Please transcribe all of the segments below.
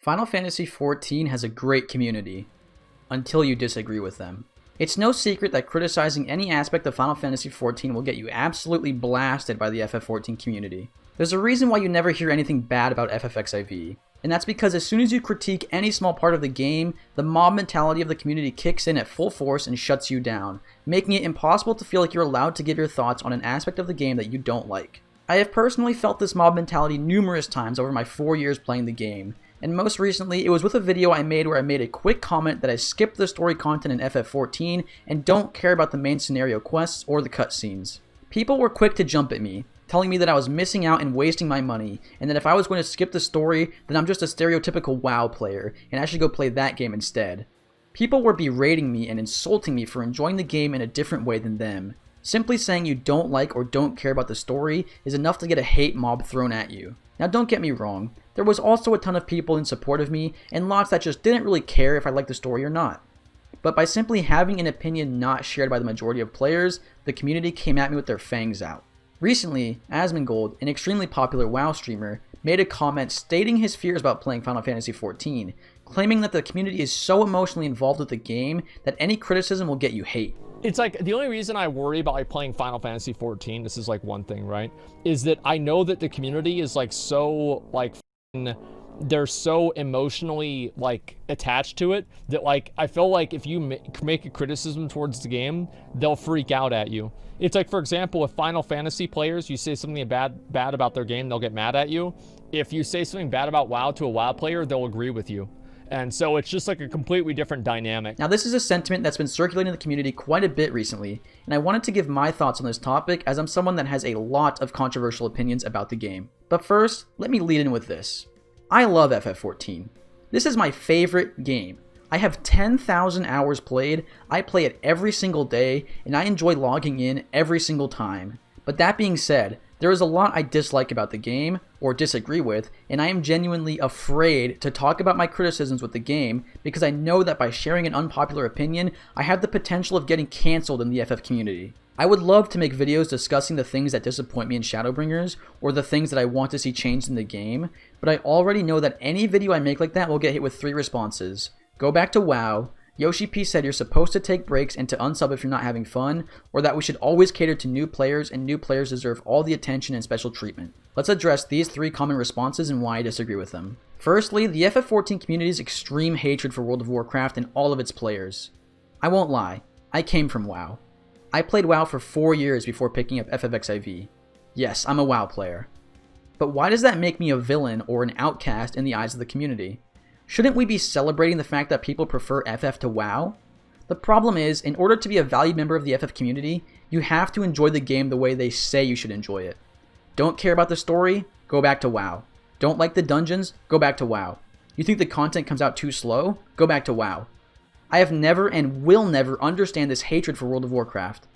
Final Fantasy XIV has a great community, until you disagree with them. It's no secret that criticizing any aspect of Final Fantasy XIV will get you absolutely blasted by the FF14 community. There's a reason why you never hear anything bad about FFXIV, and that's because as soon as you critique any small part of the game, the mob mentality of the community kicks in at full force and shuts you down, making it impossible to feel like you're allowed to give your thoughts on an aspect of the game that you don't like. I have personally felt this mob mentality numerous times over my 4 years playing the game, and most recently it was with a video I made where I made a quick comment that I skipped the story content in FF14 and don't care about the main scenario quests or the cutscenes. People were quick to jump at me, telling me that I was missing out and wasting my money, and that if I was going to skip the story, then I'm just a stereotypical WoW player, and I should go play that game instead. People were berating me and insulting me for enjoying the game in a different way than them. Simply saying you don't like or don't care about the story is enough to get a hate mob thrown at you. Now don't get me wrong, there was also a ton of people in support of me, and lots that just didn't really care if I liked the story or not. But by simply having an opinion not shared by the majority of players, the community came at me with their fangs out. Recently, Asmongold, an extremely popular WoW streamer, made a comment stating his fears about playing Final Fantasy XIV, claiming that the community is so emotionally involved with the game that any criticism will get you hate. It's like the only reason I worry about like playing Final Fantasy XIV, this is like one thing, right? Is that I know that the community is like so like they're so emotionally like attached to it that like I feel like if you make a criticism towards the game, they'll freak out at you. It's like, for example, with Final Fantasy players, you say something bad about their game, they'll get mad at you. If you say something bad about WoW to a WoW player, they'll agree with you. And so it's just like a completely different dynamic. Now this is a sentiment that's been circulating in the community quite a bit recently, and I wanted to give my thoughts on this topic as I'm someone that has a lot of controversial opinions about the game. But first, let me lead in with this. I love FF14. This is my favorite game. I have 10,000 hours played, I play it every single day, and I enjoy logging in every single time. But that being said, there is a lot I dislike about the game, or disagree with, and I am genuinely afraid to talk about my criticisms with the game because I know that by sharing an unpopular opinion, I have the potential of getting cancelled in the FF community. I would love to make videos discussing the things that disappoint me in Shadowbringers, or the things that I want to see changed in the game, but I already know that any video I make like that will get hit with 3 responses. Go back to WoW, Yoshi P said you're supposed to take breaks and to unsub if you're not having fun, or that we should always cater to new players and new players deserve all the attention and special treatment. Let's address these 3 common responses and why I disagree with them. Firstly, the FF14 community's extreme hatred for World of Warcraft and all of its players. I won't lie, I came from WoW. I played WoW for 4 years before picking up FFXIV. Yes, I'm a WoW player. But why does that make me a villain or an outcast in the eyes of the community? Shouldn't we be celebrating the fact that people prefer FF to WoW? The problem is, in order to be a valued member of the FF community, you have to enjoy the game the way they say you should enjoy it. Don't care about the story? Go back to WoW. Don't like the dungeons? Go back to WoW. You think the content comes out too slow? Go back to WoW. I have never and will never understand this hatred for World of Warcraft.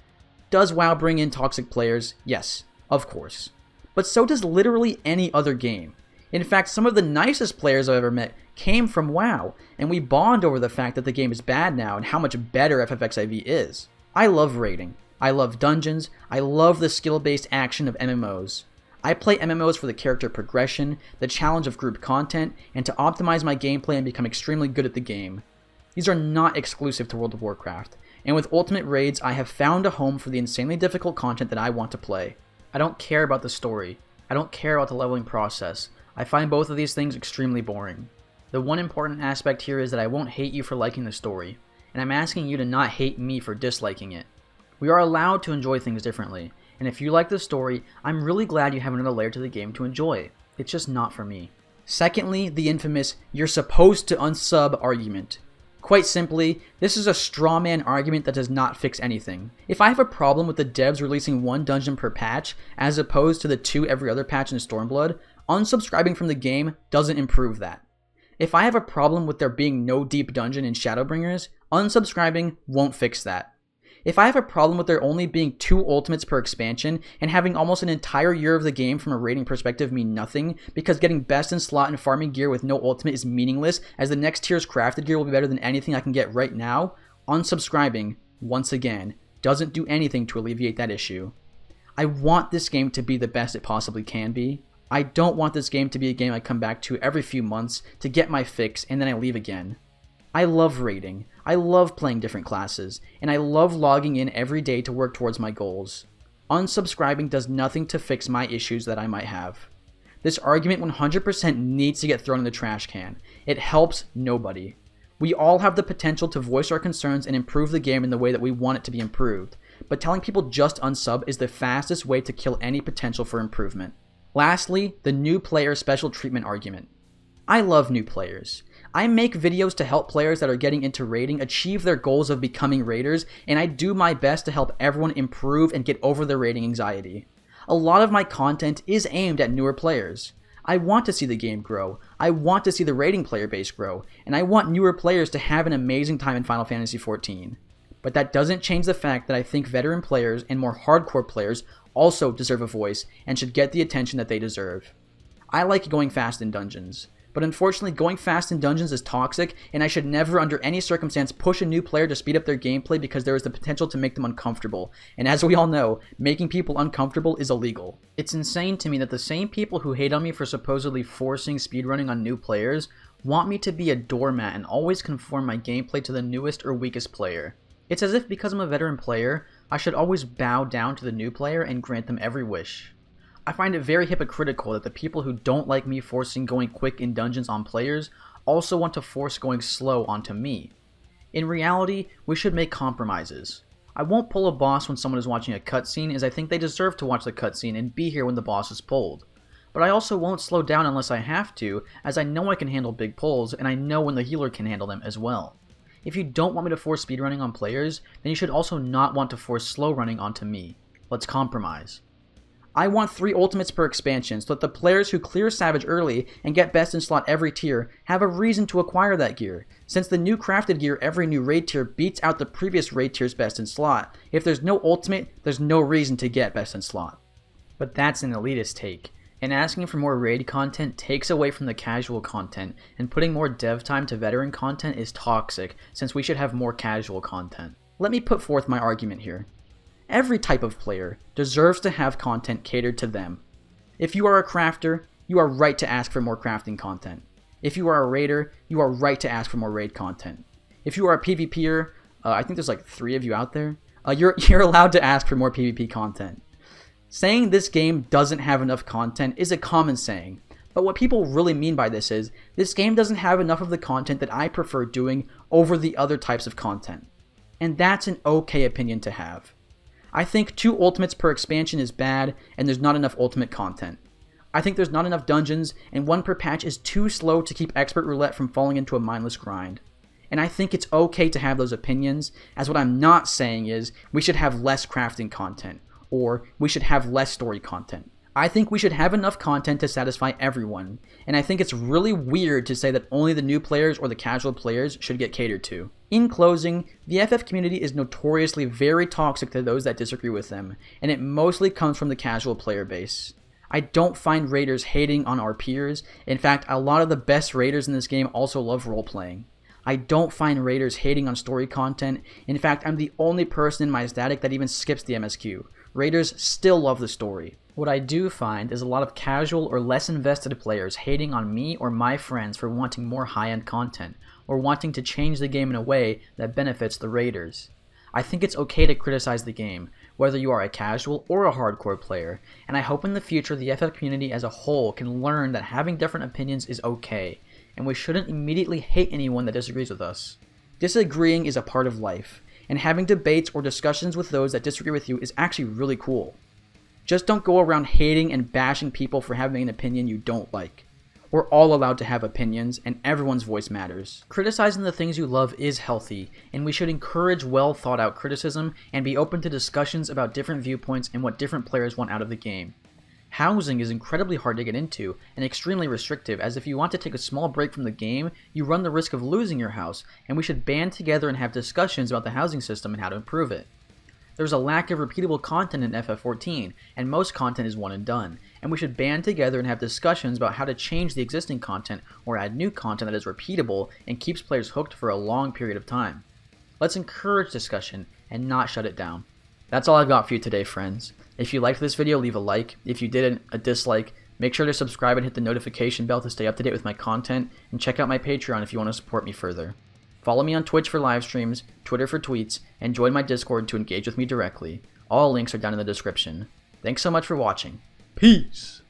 Does WoW bring in toxic players? Yes, of course. But so does literally any other game. In fact, some of the nicest players I've ever met came from WoW, and we bond over the fact that the game is bad now and how much better FFXIV is. I love raiding. I love dungeons. I love the skill-based action of MMOs. I play MMOs for the character progression, the challenge of group content, and to optimize my gameplay and become extremely good at the game. These are not exclusive to World of Warcraft, and with Ultimate Raids, I have found a home for the insanely difficult content that I want to play. I don't care about the story. I don't care about the leveling process. I find both of these things extremely boring. The one important aspect here is that I won't hate you for liking the story, and I'm asking you to not hate me for disliking it. We are allowed to enjoy things differently, and if you like the story, I'm really glad you have another layer to the game to enjoy. It's just not for me. Secondly, the infamous "you're supposed to unsub" argument. Quite simply, this is a straw man argument that does not fix anything. If I have a problem with the devs releasing 1 dungeon per patch, as opposed to the 2 every other patch in Stormblood, unsubscribing from the game doesn't improve that. If I have a problem with there being no deep dungeon in Shadowbringers, unsubscribing won't fix that. If I have a problem with there only being 2 ultimates per expansion and having almost an entire year of the game from a rating perspective mean nothing because getting best in slot and farming gear with no ultimate is meaningless as the next tier's crafted gear will be better than anything I can get right now, unsubscribing, once again, doesn't do anything to alleviate that issue. I want this game to be the best it possibly can be. I don't want this game to be a game I come back to every few months to get my fix and then I leave again. I love raiding, I love playing different classes, and I love logging in every day to work towards my goals. Unsubscribing does nothing to fix my issues that I might have. This argument 100% needs to get thrown in the trash can. It helps nobody. We all have the potential to voice our concerns and improve the game in the way that we want it to be improved, but telling people just unsub is the fastest way to kill any potential for improvement. Lastly, the new player special treatment argument. I love new players. I make videos to help players that are getting into raiding achieve their goals of becoming raiders, and I do my best to help everyone improve and get over their raiding anxiety. A lot of my content is aimed at newer players. I want to see the game grow, I want to see the raiding player base grow, and I want newer players to have an amazing time in Final Fantasy XIV. But that doesn't change the fact that I think veteran players and more hardcore players also deserve a voice and should get the attention that they deserve. I like going fast in dungeons, but unfortunately going fast in dungeons is toxic, and I should never under any circumstance push a new player to speed up their gameplay because there is the potential to make them uncomfortable, and as we all know, making people uncomfortable is illegal. It's insane to me that the same people who hate on me for supposedly forcing speedrunning on new players want me to be a doormat and always conform my gameplay to the newest or weakest player. It's as if because I'm a veteran player, I should always bow down to the new player and grant them every wish. I find it very hypocritical that the people who don't like me forcing going quick in dungeons on players also want to force going slow onto me. In reality, we should make compromises. I won't pull a boss when someone is watching a cutscene, as I think they deserve to watch the cutscene and be here when the boss is pulled. But I also won't slow down unless I have to, as I know I can handle big pulls and I know when the healer can handle them as well. If you don't want me to force speedrunning on players, then you should also not want to force slow running onto me. Let's compromise. I want 3 ultimates per expansion so that the players who clear Savage early and get best in slot every tier have a reason to acquire that gear, since the new crafted gear every new raid tier beats out the previous raid tier's best in slot. If there's no ultimate, there's no reason to get best in slot. But that's an elitist take, and asking for more raid content takes away from the casual content, and putting more dev time to veteran content is toxic, since we should have more casual content. Let me put forth my argument here. Every type of player deserves to have content catered to them. If you are a crafter, you are right to ask for more crafting content. If you are a raider, you are right to ask for more raid content. If you are a PvPer, I think there's like 3 of you out there, you're allowed to ask for more PvP content. Saying this game doesn't have enough content is a common saying, but what people really mean by this is, this game doesn't have enough of the content that I prefer doing over the other types of content. And that's an okay opinion to have. I think 2 ultimates per expansion is bad, and there's not enough ultimate content. I think there's not enough dungeons, and 1 per patch is too slow to keep Expert Roulette from falling into a mindless grind. And I think it's okay to have those opinions, as what I'm not saying is we should have less crafting content, or we should have less story content. I think we should have enough content to satisfy everyone, and I think it's really weird to say that only the new players or the casual players should get catered to. In closing, the FF community is notoriously very toxic to those that disagree with them, and it mostly comes from the casual player base. I don't find raiders hating on our peers. In fact, a lot of the best raiders in this game also love role-playing. I don't find raiders hating on story content. In fact, I'm the only person in my static that even skips the MSQ. Raiders still love the story. What I do find is a lot of casual or less invested players hating on me or my friends for wanting more high-end content, or wanting to change the game in a way that benefits the raiders. I think it's okay to criticize the game, whether you are a casual or a hardcore player, and I hope in the future the FF community as a whole can learn that having different opinions is okay, and we shouldn't immediately hate anyone that disagrees with us. Disagreeing is a part of life, and having debates or discussions with those that disagree with you is actually really cool. Just don't go around hating and bashing people for having an opinion you don't like. We're all allowed to have opinions, and everyone's voice matters. Criticizing the things you love is healthy, and we should encourage well thought out criticism and be open to discussions about different viewpoints and what different players want out of the game. Housing is incredibly hard to get into and extremely restrictive, as if you want to take a small break from the game, you run the risk of losing your house, and we should band together and have discussions about the housing system and how to improve it. There's a lack of repeatable content in FF14, and most content is one and done, and we should band together and have discussions about how to change the existing content or add new content that is repeatable and keeps players hooked for a long period of time. Let's encourage discussion and not shut it down. That's all I've got for you today, friends. If you liked this video, leave a like. If you didn't, a dislike. Make sure to subscribe and hit the notification bell to stay up to date with my content, and check out my Patreon if you want to support me further. Follow me on Twitch for live streams, Twitter for tweets, and join my Discord to engage with me directly. All links are down in the description. Thanks so much for watching. Peace!